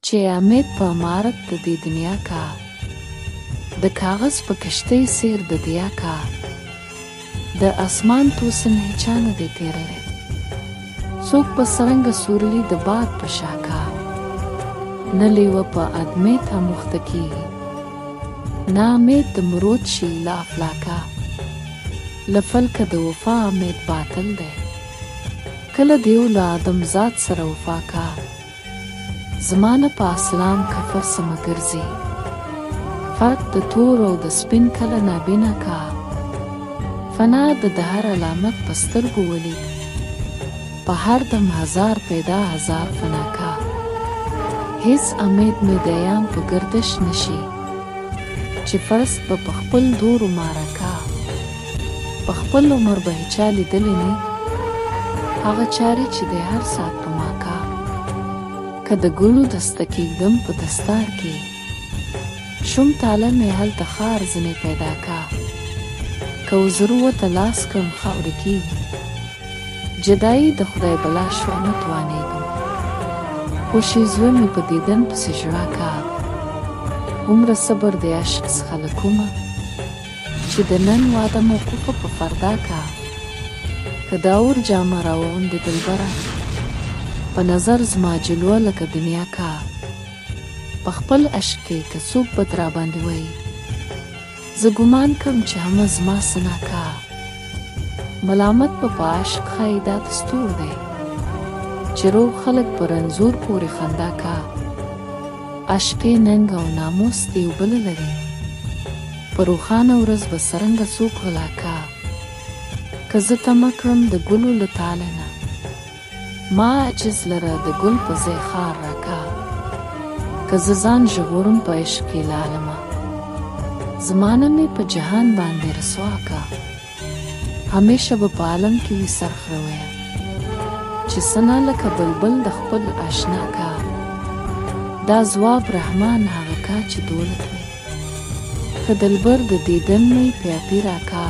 چې امید په امارت د دې دنیا کا، د کاغذ په کشتۍ سیر د دیا کا، د اسمان توسن هیچا نه دی تیرلی، څوک په سرنګه سورلي د باد په شا کا، نه لیوه په ادمۍ ته مخته کیږي، نه امید د مرود شي له افلاکه، له فلکه د وفا امید باطل دی، کله دیو له آدم ذات سره وفا کا، زمانه په اسلام کفر سمه ګرځي، فرق د تور او د سپین کله نابینا کا، فنا د هر علامت په سترګو ولید، په هر دم هزار پیدا هزار فنا کا، هیڅ امید مې د ایام په گردش نشي، چې فرست به په خپل دورو مارکا، په خپل عمر به هیچا لیدلی نه هغه چارې چې د هر ساعت په ما کا، که د ګلو دسته کېږدم په دستار کې، شوم تاله مې هلته ښار ځنې پیدا کا، که وزرو ورته لاس کړم خاورې کېږي، جدایي د خدای بلا شوه نه توانېږم، خوشي زوی مې په دیدن پسې ژړا کا، هومره صبر د عشق څخه له کومه، چې د نن واده موقوفه په فردا کا، که د اور جامه راوغوندې دلبره، په نظر زما جلوه لکه دنیا کا، په خپل عشق کې که څوک بد راباندې وایي، زه ګمان کوم چې همه زما سنا کا، ملامت به په عشق ښایي دا دستور دی، چې روغ خلک په رنځور پورې خندا کا، عشق ننګ او ناموس د یو بله لري، په روښانه ورځ به څرنګه څوک غلا کا، که زه تمه کړم د ګلو له تاله نه، ما عجز لره د ګل په ځای خار راکا، که زه ځان ژغورم په عشق کې له عالمه، زمانه مې په جهان باندې رسوا کا، همیشه به په عالم کې وي سرخرویه، چې سنا لکه بلبل د خپل آشنا کا، دا ځواب رحمان هغه کا چې دولت وي، که دلبر د دیدن مې پیاپی راکا،